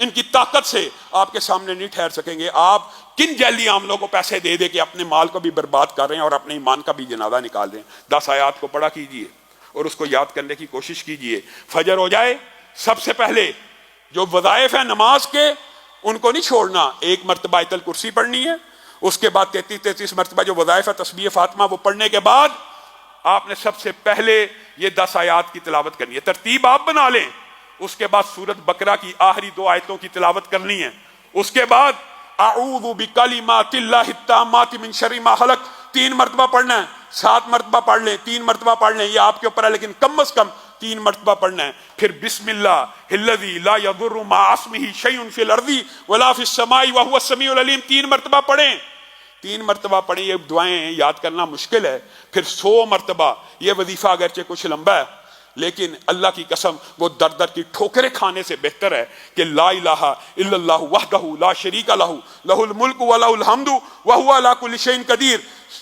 ان کی طاقت سے آپ کے سامنے نہیں ٹھہر سکیں گے. آپ کن جیلی عاملوں کو پیسے دے دے کے اپنے مال کو بھی برباد کر رہے ہیں اور اپنے ایمان کا بھی جنازہ نکال رہے ہیں. 10 آیات کو پڑھا کیجئے اور اس کو یاد کرنے کی کوشش کیجئے. فجر ہو جائے سب سے پہلے جو وظائف ہیں نماز کے ان کو نہیں چھوڑنا. 1 مرتبہ آیت الکرسی پڑھنی ہے, اس کے بعد 33 مرتبہ جو وظائف ہے تسبیح فاطمہ وہ پڑھنے کے بعد آپ نے سب سے پہلے یہ 10 آیات کی تلاوت کرنی ہے. ترتیب آپ بنا لیں. اس کے بعد سورۃ بقرہ کی آخری 2 آیتوں کی تلاوت کرنی ہے. اس کے بعد اعوذ بکلمات اللہ التامات من شر ما خلق 3 مرتبہ پڑھنا ہے. 7 مرتبہ پڑھ لیں, 3 مرتبہ پڑھ لیں, یہ آپ کے اوپر ہے, لیکن کم از کم 3 مرتبہ پڑھنا ہے. پھر بسم اللہ الذی لا یضر مع اسمہ شیء فی الارض ولا فی السماء وهو السمیع العلیم 3 مرتبہ پڑھیں. 3 مرتبہ پڑھیں. یہ دعائیں یاد کرنا مشکل ہے. پھر 100 مرتبہ. یہ وظیفہ اگرچہ کچھ لمبا ہے لیکن اللہ کی قسم وہ در در کی ٹھوکریں کھانے سے بہتر ہے کہ لا الہ الا اللہ وحدہ لا شریک لہ لہ الملک ولہ الحمد وہو علی کل شیء قدیر.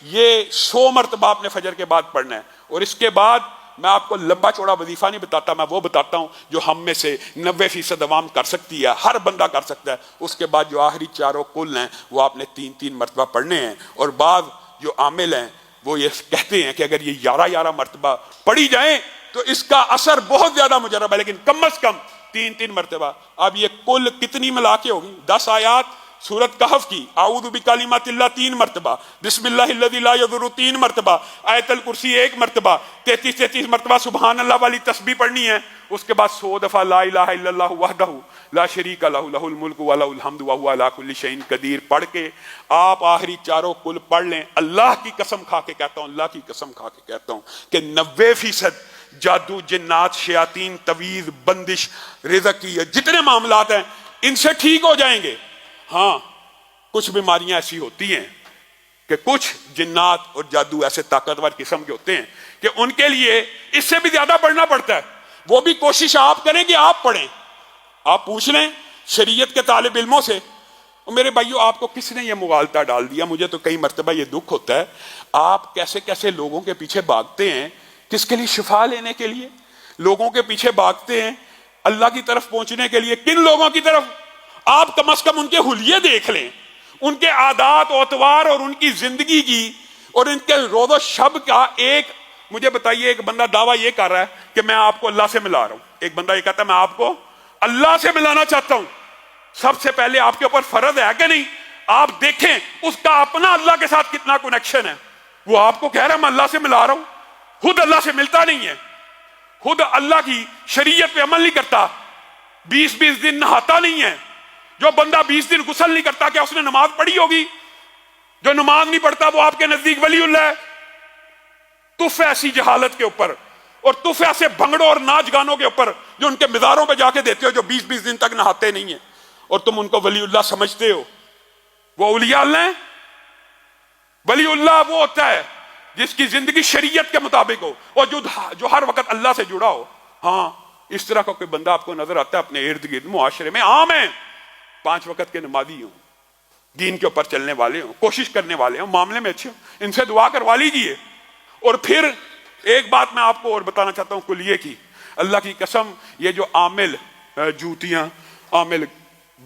یہ 100 مرتبہ آپ نے فجر کے بعد پڑھنا ہے. اور اس کے بعد میں آپ کو لمبا چوڑا وظیفہ نہیں بتاتا, میں وہ بتاتا ہوں جو ہم میں سے 90% عوام کر سکتی ہے, ہر بندہ کر سکتا ہے. اس کے بعد جو آخری 4 کل ہیں وہ آپ نے 3 مرتبہ پڑھنے ہیں. اور بعض جو عامل ہیں وہ یہ کہتے ہیں کہ اگر یہ 11 مرتبہ پڑھی جائیں تو اس کا اثر بہت زیادہ مجرب ہے, لیکن کم از کم 3 مرتبہ. اب یہ کل کتنی ملا کے ہوگی؟ 10 آیات سورۃ کہف کی, اعوذ بکلمات اللہ 3 مرتبہ, بسم اللہ الذی لا یضر 3 مرتبہ, آیت الکرسی 1 مرتبہ, 33 مرتبہ سبحان اللہ والی تسبیح پڑھنی ہے. اس کے بعد 100 دفعہ لا الہ الا اللہ وحدہ لا شریک لہ لہ الملک ولہ الحمد وہو علی کل شیء قدیر پڑھ کے آپ آخری 4 کل پڑھ لیں. اللہ کی قسم کھا کے کہتا ہوں, اللہ کی قسم کھا کے کہتا ہوں کہ 90% جادو, جنات, شیاطین, تویز, بندش, رزقی, جتنے معاملات ہیں ان سے ٹھیک ہو جائیں گے. ہاں کچھ بیماریاں ایسی ہوتی ہیں کہ کچھ جنات اور جادو ایسے طاقتور قسم کے ہوتے ہیں کہ ان کے لیے اس سے بھی زیادہ پڑھنا پڑتا ہے. وہ بھی کوشش آپ کریں کہ آپ پڑھیں. آپ پوچھ لیں شریعت کے طالب علموں سے, میرے بھائیو آپ کو کس نے یہ مغالطہ ڈال دیا؟ مجھے تو کئی مرتبہ یہ دکھ ہوتا ہے, آپ کیسے کیسے لوگوں کے پیچھے بھاگتے ہیں. کس کے لیے؟ شفا لینے کے لیے لوگوں کے پیچھے بھاگتے ہیں. اللہ کی طرف پہنچنے کے لیے کن لوگوں کی طرف؟ آپ کم از کم ان کے حلیے دیکھ لیں, ان کے عادات و اطوار اور ان کی زندگی کی اور ان کے روز و شب کا. ایک مجھے بتائیے, ایک بندہ دعویٰ یہ کر رہا ہے کہ میں آپ کو اللہ سے ملا رہا ہوں, ایک بندہ یہ کہتا ہے میں آپ کو اللہ سے ملانا چاہتا ہوں. سب سے پہلے آپ کے اوپر فرض ہے کہ نہیں آپ دیکھیں اس کا اپنا اللہ کے ساتھ کتنا کنیکشن ہے. وہ آپ کو کہہ رہا ہے میں اللہ سے ملا رہا ہوں, خود اللہ سے ملتا نہیں ہے, خود اللہ کی شریعت پہ عمل نہیں کرتا, 20 دن نہاتا نہیں ہے. جو بندہ 20 دن غسل نہیں کرتا کیا اس نے نماز پڑھی ہوگی؟ جو نماز نہیں پڑھتا وہ آپ کے نزدیک ولی اللہ ہے؟ تف ایسی جہالت کے اوپر اور تف ایسے بھنگڑوں اور ناچ گانوں کے اوپر جو ان کے مزاروں پہ جا کے دیتے ہو, جو 20 دن تک نہاتے نہیں ہیں اور تم ان کو ولی اللہ سمجھتے ہو. وہ اولیاء اللہ ہیں؟ ولی اللہ وہ ہوتا ہے جس کی زندگی شریعت کے مطابق ہو اور جو ہر وقت اللہ سے جڑا ہو. ہاں اس طرح کا کوئی بندہ آپ کو نظر آتا ہے اپنے ارد گرد معاشرے میں؟ عام ہے, 5 وقت کے نمازی ہوں, دین کے اوپر چلنے والے ہوں, کوشش کرنے والے ہوں, معاملے میں اچھے ہوں, ان سے دعا کروا لیجیے. اور پھر ایک بات میں آپ کو اور بتانا چاہتا ہوں کلیے کی, اللہ کی قسم یہ جو عامل جوتیاں, عامل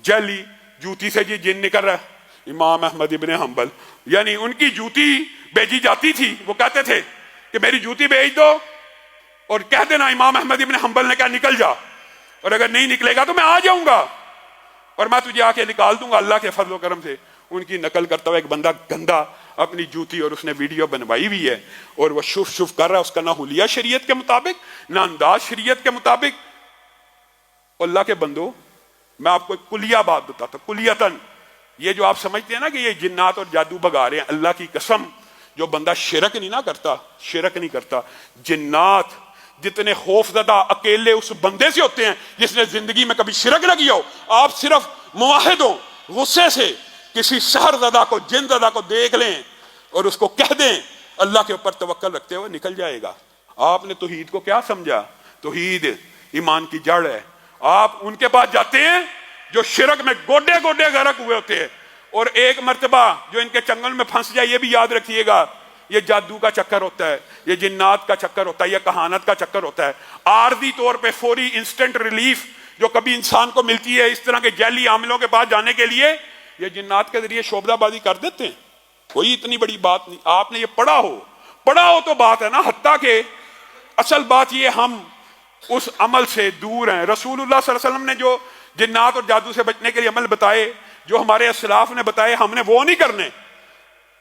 جعلی جوتی سے جی جن نکل رہا ہے, امام احمد ابن حنبل یعنی ان کی جوتی بھیجی جاتی تھی, وہ کہتے تھے کہ میری جوتی بھیج دو اور کہہ دینا امام احمد ابن حنبل نے کہا نکل جا, اور اگر نہیں نکلے گا تو میں آ جاؤں گا اور میں تجھے آ کے نکال دوں گا. اللہ کے فضل و کرم سے ان کی نقل کرتا ہوا ایک بندہ گندا اپنی جوتی, اور اس نے ویڈیو بنوائی ہوئی ہے اور وہ شف کر رہا ہے, اس کا نہ حلیہ شریعت کے مطابق نہ انداز شریعت کے مطابق. اللہ کے بندو میں آپ کو ایک کلیہ بات بتاتا ہوں, کلیتاً یہ جو آپ سمجھتے ہیں نا کہ یہ جنات اور جادو بگا رہے ہیں, اللہ کی قسم جو بندہ شرک نہیں نہ کرتا, شرک نہیں کرتا, جنات جتنے خوف زدہ اکیلے اس بندے سے ہوتے ہیں جس نے زندگی میں کبھی شرک نہ کیا ہو. آپ صرف موحد ہو, غصے سے کسی سحر زدہ کو, جن زدہ کو دیکھ لیں اور اس کو کہہ دیں اللہ کے اوپر توکل رکھتے ہوئے نکل جائے گا. آپ نے توحید کو کیا سمجھا؟ توحید ایمان کی جڑ ہے. آپ ان کے پاس جاتے ہیں جو شرک میں گوڈے گوڈے غرق ہوئے ہوتے ہیں, اور ایک مرتبہ جو ان کے چنگل میں پھنس جائے, یہ بھی یاد رکھیے گا, یہ جادو کا چکر ہوتا ہے, یہ جنات کا چکر ہوتا ہے, یہ کہانت کا چکر ہوتا ہے. عارضی طور پہ فوری انسٹنٹ ریلیف جو کبھی انسان کو ملتی ہے اس طرح کے جعلی عاملوں کے پاس جانے کے لیے، یہ جنات کے ذریعے شعبدہ بازی کر دیتے ہیں، کوئی اتنی بڑی بات نہیں۔ آپ نے یہ پڑھا ہو تو بات ہے نا، حتیٰ کہ اصل بات یہ ہم اس عمل سے دور ہیں۔ رسول اللہ صلی اللہ علیہ وسلم نے جو جنات اور جادو سے بچنے کے لیے عمل بتائے، جو ہمارے اسلاف نے بتائے، ہم نے وہ نہیں کرنے۔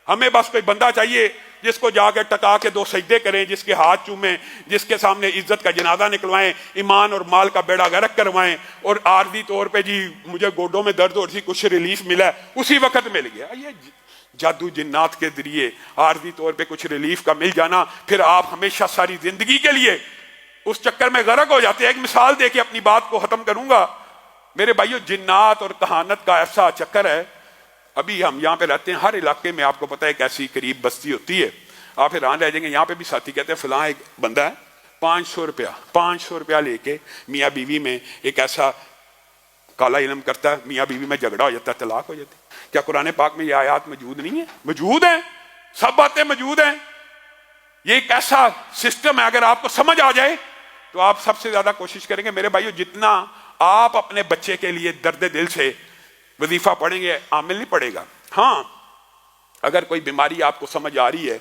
ہمیں بس کوئی بندہ چاہیے جس کو جا کے ٹکا کے 2 سجدے کریں، جس کے ہاتھ چومیں، جس کے سامنے عزت کا جنازہ نکلوائیں، ایمان اور مال کا بیڑا غرق کروائیں، اور عارضی طور پہ جی مجھے گوڈوں میں درد ہو رہی، کچھ ریلیف ملا، اسی وقت مل گیا۔ یہ جادو جنات کے ذریعے عارضی طور پہ کچھ ریلیف کا مل جانا، پھر آپ ہمیشہ ساری زندگی کے لیے اس چکر میں غرق ہو جاتے ہیں۔ ایک مثال دے کے اپنی بات کو ختم کروں گا میرے بھائیو، جنات اور کہانت کا ایسا چکر ہے۔ ابھی ہم یہاں پہ رہتے ہیں، ہر علاقے میں آپ کو پتہ ہے ایک ایسی قریب بستی ہوتی ہے، آپ حیران رہ جائیں گے۔ یہاں پہ بھی ساتھی کہتے ہیں فلاں ایک بندہ ہے 500 روپیہ لے کے میاں بیوی میں ایک ایسا کالا علم کرتا ہے، میاں بیوی میں جھگڑا ہو جاتا ہے، طلاق ہو جاتی ہے۔ کیا قرآن پاک میں یہ آیات موجود نہیں ہیں؟ موجود ہیں، سب باتیں موجود ہیں۔ یہ ایک ایسا سسٹم ہے، اگر آپ کو سمجھ آ جائے تو آپ سب سے زیادہ کوشش کریں گے میرے بھائیو، جتنا آپ اپنے بچے کے لیے درد دل سے وظیفہ پڑھیں گے، عامل نہیں پڑے گا۔ ہاں اگر کوئی بیماری آپ کو سمجھ آ رہی ہے،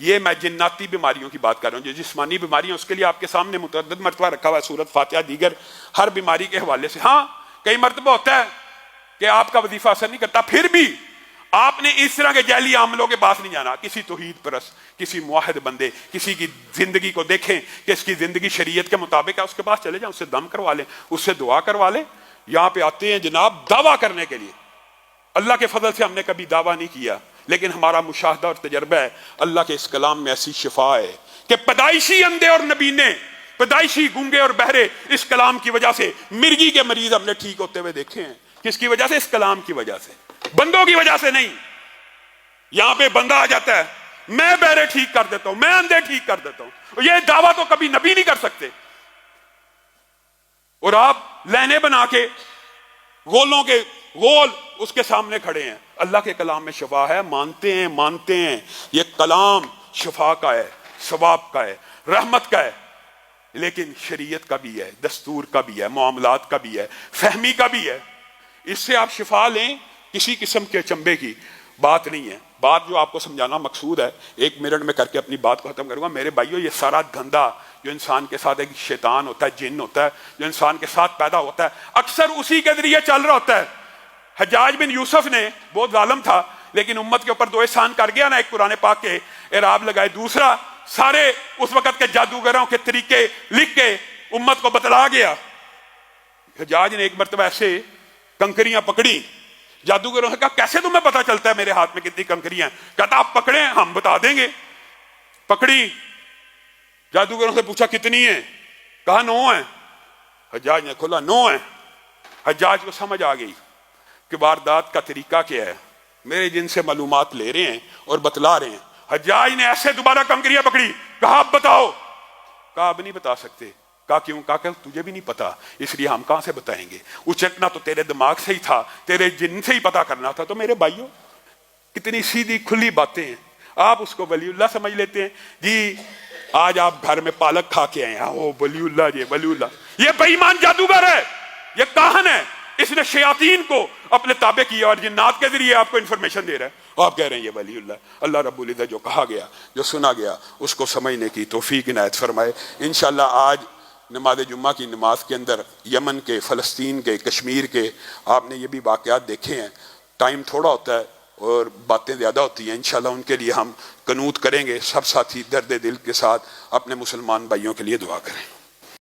یہ میں جناتی بیماریوں کی بات کر رہا ہوں، جو جسمانی بیماریاں اس کے لیے آپ کے سامنے متعدد مرتبہ رکھا ہوا ہے سورۃ فاتحہ دیگر ہر بیماری کے حوالے سے۔ ہاں کئی مرتبہ ہوتا ہے کہ آپ کا وظیفہ اثر نہیں کرتا، پھر بھی آپ نے اس طرح کے جعلی عاملوں کے پاس نہیں جانا۔ کسی توحید پرست، کسی موحد بندے، کسی کی زندگی کو دیکھیں کہ اس کی زندگی شریعت کے مطابق ہے، اس کے پاس چلے جائیں، اس سے دم کروا لیں، اس سے دعا کروا لیں۔ یہاں پہ آتے ہیں جناب دعویٰ کرنے کے لیے، اللہ کے فضل سے ہم نے کبھی دعویٰ نہیں کیا، لیکن ہمارا مشاہدہ اور تجربہ ہے اللہ کے اس کلام میں ایسی شفا ہے کہ پیدائشی اندھے اور نبینے، پیدائشی گونگے اور بہرے اس کلام کی وجہ سے، مرگی کے مریض ہم نے ٹھیک ہوتے ہوئے دیکھے ہیں۔ کس کی وجہ سے؟ اس کلام کی وجہ سے، بندوں کی وجہ سے نہیں۔ یہاں پہ بندہ آ جاتا ہے، میں بہرے ٹھیک کر دیتا ہوں، میں اندھے ٹھیک کر دیتا ہوں، یہ دعویٰ تو کبھی نبی نہیں کر سکتے۔ اور آپ لہنے بنا کے غولوں کے غول اس کے سامنے کھڑے ہیں۔ اللہ کے کلام میں شفا ہے، مانتے ہیں یہ کلام شفا کا ہے، ثواب کا ہے، رحمت کا ہے، لیکن شریعت کا بھی ہے، دستور کا بھی ہے، معاملات کا بھی ہے، فہمی کا بھی ہے۔ اس سے آپ شفا لیں، کسی قسم کے چمبے کی بات نہیں ہے۔ بات جو آپ کو سمجھانا مقصود ہے، 1 منٹ میں کر کے اپنی بات کو ختم کروں گا میرے بھائیو۔ یہ سارا دھندا جو انسان کے ساتھ ایک شیطان ہوتا ہے، جن ہوتا ہے، جو انسان کے ساتھ پیدا ہوتا ہے، اکثر اسی کے ذریعے چل رہا ہوتا ہے۔ حجاج بن یوسف نے بہت ظالم تھا، لیکن امت کے اوپر 2 احسان کر گیا نا، ایک قرآن پاک کے اعراب لگائے، دوسرا سارے اس وقت کے جادوگروں کے طریقے لکھ کے امت کو بتلا گیا۔ حجاج نے ایک مرتبہ ایسے کنکریاں پکڑی، جادوگروں نے کہا کیسے تمہیں پتا چلتا ہے میرے ہاتھ میں کتنی کنکریاں ہیں؟ کہتا آپ پکڑیں ہم بتا دیں گے۔ پکڑی، جادوگروں سے پوچھا کتنی ہیں؟ کہا 9 ہیں۔ حجاج نے کھولا 9 ہیں۔ حجاج کو سمجھ آ گئی کہ واردات کا طریقہ کیا ہے، میرے جن سے معلومات لے رہے ہیں اور بتلا رہے ہیں۔ حجاج نے ایسے دوبارہ کنکریاں پکڑی، کہا اب بتاؤ۔ کہا اب نہیں بتا سکتے۔ کہا کیوں؟ کہا کہ تجھے بھی نہیں پتا، اس لیے ہم کہاں سے بتائیں گے، اچکنا تو تیرے دماغ سے ہی تھا، تیرے جن سے ہی پتا کرنا تھا۔ تو میرے بھائیوں کتنی سیدھی کھلی باتیں ہیں، آپ اس کو ولی اللہ سمجھ لیتے ہیں۔ جی آج آپ گھر میں پالک کھا کے آئے ہیں، او ولی اللہ جی ولی اللہ، یہ بے ایمان جادوگر ہے، یہ کاہن ہے، اس نے شیاطین کو اپنے تابع کیا اور جنات کے ذریعے آپ کو انفارمیشن دے رہا ہے، آپ کہہ رہے ہیں یہ ولی اللہ۔ اللہ رب العزت جو کہا گیا، جو سنا گیا، اس کو سمجھنے کی توفیق عنایت فرمائے۔ انشاءاللہ آج نماز جمعہ کی نماز کے اندر یمن کے، فلسطین کے، کشمیر کے آپ نے یہ بھی واقعات دیکھے ہیں۔ ٹائم تھوڑا ہوتا ہے اور باتیں زیادہ ہوتی ہیں، انشاءاللہ ان کے لیے ہم قنوت کریں گے۔ سب ساتھی درد دل کے ساتھ اپنے مسلمان بھائیوں کے لیے دعا کریں۔